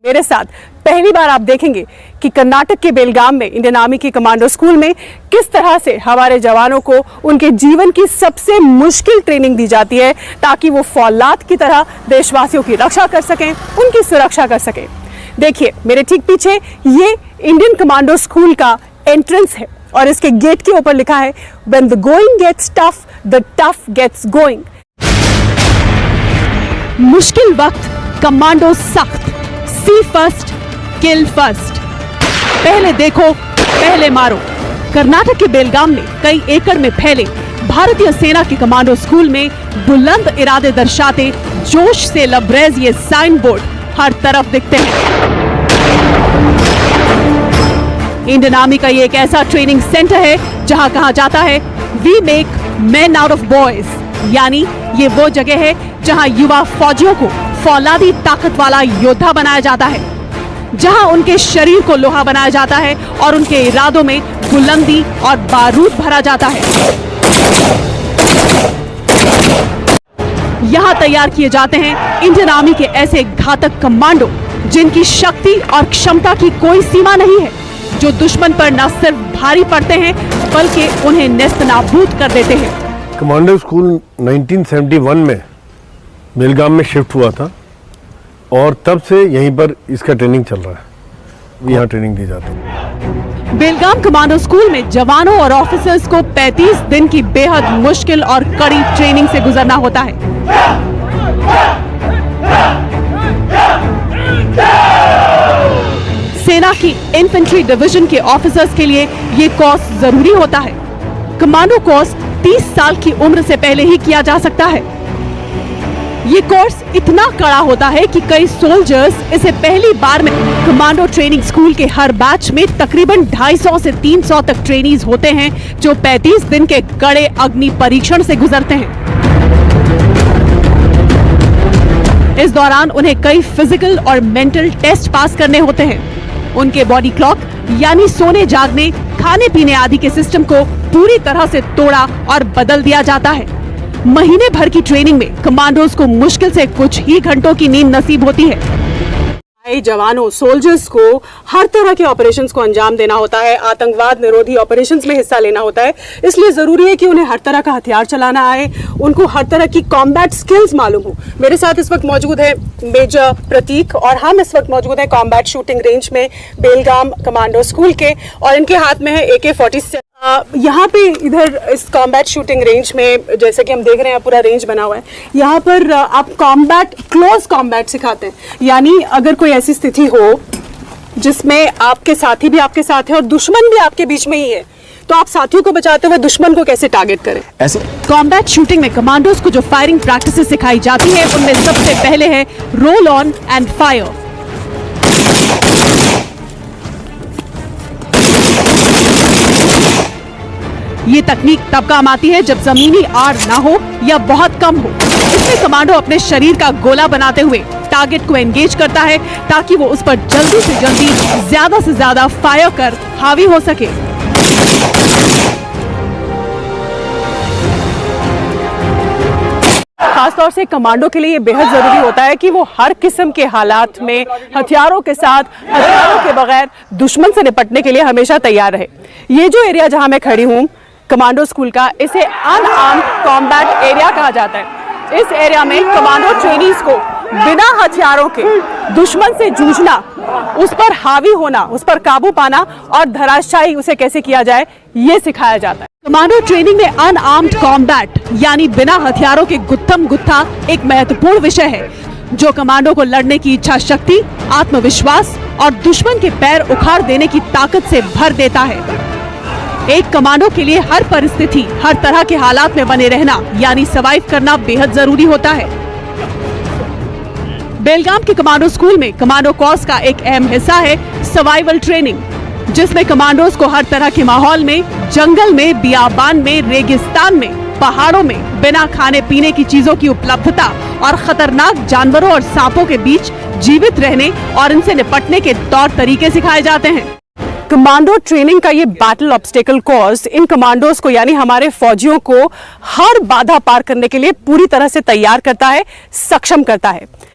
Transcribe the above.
मेरे साथ पहली बार आप देखेंगे कि कर्नाटक के बेलगाम में इंडियन आर्मी के कमांडो स्कूल में किस तरह से हमारे जवानों को उनके जीवन की सबसे मुश्किल ट्रेनिंग दी जाती है ताकि वो फौलाद की तरह देशवासियों की रक्षा कर सकें, उनकी सुरक्षा कर सकें। देखिए मेरे ठीक पीछे ये इंडियन कमांडो स्कूल का एंट्रेंस है और इसके गेट के ऊपर लिखा है when the going gets tough the tough gets going. मुश्किल वक्त कमांडो सख्त, सी फर्स्ट किल फर्स्ट, पहले देखो पहले मारो। कर्नाटक के बेलगाम में कई एकड़ में फैले भारतीय सेना के कमांडो स्कूल में बुलंद इरादे दर्शाते जोश से लबरेज ये साइन बोर्ड हर तरफ दिखते हैं। इंडियन आर्मी का ये एक ऐसा ट्रेनिंग सेंटर है जहां कहा जाता है we make men out of boys, यानी ये वो जगह है जहां युवा फौजियों को फौलादी ताकत वाला योद्धा बनाया जाता है, जहां उनके शरीर को लोहा बनाया जाता है और उनके इरादों में बुलंदी और बारूद भरा जाता है। यहां तैयार किए जाते हैं इंडियन आर्मी के ऐसे घातक कमांडो जिनकी शक्ति और क्षमता की कोई सीमा नहीं है, जो दुश्मन पर न सिर्फ भारी पड़ते हैं बल्कि उन्हें नेस्तनाबूद कर देते हैं। कमांडो स्कूल 1971 में बेलगाम में शिफ्ट हुआ था और तब से यहीं पर इसका ट्रेनिंग चल रहा है, यहाँ ट्रेनिंग दी जाती है। बेलगाम कमांडो स्कूल में जवानों और ऑफिसर्स को 35 दिन की बेहद मुश्किल और कड़ी ट्रेनिंग से गुजरना होता है। सेना की इन्फेंट्री डिवीजन के ऑफिसर्स के लिए ये कोर्स जरूरी होता है। कमांडो कोर्स 30 साल की उम्र से पहले ही किया जा सकता है। ये कोर्स इतना कड़ा होता है कि कई सोल्जर्स इसे पहली बार में कमांडो ट्रेनिंग स्कूल के हर बैच में तकरीबन 250 से 300 तक ट्रेनीज होते हैं जो 35 दिन के कड़े अग्नि परीक्षण से गुजरते हैं। इस दौरान उन्हें कई फिजिकल और मेंटल टेस्ट पास करने होते हैं। उनके बॉडी क्लॉक यानी सोने जागने खाने पीने आदि के सिस्टम को पूरी तरह से तोड़ा और बदल दिया जाता है। महीने भर की ट्रेनिंग में कमांडोज को मुश्किल से कुछ ही घंटों की नींद नसीब होती है। जवानों सोल्जर्स को हर तरह के ऑपरेशंस को अंजाम देना होता है, आतंकवाद निरोधी ऑपरेशंस में हिस्सा लेना होता है, इसलिए जरूरी है कि उन्हें हर तरह का हथियार चलाना आए, उनको हर तरह की कॉम्बैट स्किल्स मालूम हो। मेरे साथ इस वक्त मौजूद है मेजर प्रतीक और हम इस वक्त मौजूद है कॉम्बैट शूटिंग रेंज में बेलगाम कमांडो स्कूल के, और इनके हाथ में है AK-47। यहाँ पे इधर इस कॉम्बैट शूटिंग रेंज में जैसे कि हम देख रहे हैं पूरा रेंज बना हुआ है, यहाँ पर आप कॉम्बैट क्लोज कॉम्बैट सिखाते हैं, यानी अगर कोई ऐसी स्थिति हो जिसमें आपके साथी भी आपके साथ है और दुश्मन भी आपके बीच में ही है, तो आप साथियों को बचाते हुए दुश्मन को कैसे टारगेट करें। ऐसे कॉम्बैट शूटिंग में कमांडोज को जो फायरिंग प्रैक्टिसेस सिखाई जाती है उनमें सबसे पहले है रोल ऑन एंड फायर। ये तकनीक तब काम आती है जब जमीनी आड़ ना हो या बहुत कम हो। इसमें कमांडो अपने शरीर का गोला बनाते हुए टारगेट को एंगेज करता है ताकि वो उस पर जल्दी से जल्दी ज्यादा से ज्यादा फायर कर हावी हो सके। खासतौर से कमांडो के लिए ये बेहद जरूरी होता है कि वो हर किस्म के हालात में हथियारों के साथ, हथियारों के बगैर दुश्मन से निपटने के लिए हमेशा तैयार रहे। ये जो एरिया जहां मैं खड़ी हूँ कमांडो स्कूल का, इसे अनआर्म्ड कॉम्बैट एरिया कहा जाता है। इस एरिया में कमांडो ट्रेनीज को बिना हथियारों के दुश्मन से जूझना, उस पर हावी होना, उस पर काबू पाना और धराशायी उसे कैसे किया जाए ये सिखाया जाता है। कमांडो ट्रेनिंग में अनआर्म्ड कॉम्बैट यानी बिना हथियारों के गुत्थम गुत्था एक महत्वपूर्ण विषय है जो कमांडो को लड़ने की इच्छा शक्ति, आत्मविश्वास और दुश्मन के पैर उखाड़ देने की ताकत से भर देता है। एक कमांडो के लिए हर परिस्थिति, हर तरह के हालात में बने रहना यानी सर्वाइव करना बेहद जरूरी होता है। बेलगाम के कमांडो स्कूल में कमांडो कोर्स का एक अहम हिस्सा है सर्वाइवल ट्रेनिंग, जिसमें कमांडोज को हर तरह के माहौल में, जंगल में, बियाबान में, रेगिस्तान में, पहाड़ों में बिना खाने पीने की चीजों की उपलब्धता और खतरनाक जानवरों और सांपों के बीच जीवित रहने और इनसे निपटने के तौर तरीके सिखाए जाते हैं। कमांडो ट्रेनिंग का ये battle obstacle course in commandos को यानी हमारे फौजियों को हर बाधा पार करने के लिए पूरी तरह से तैयार करता है, सक्षम करता है।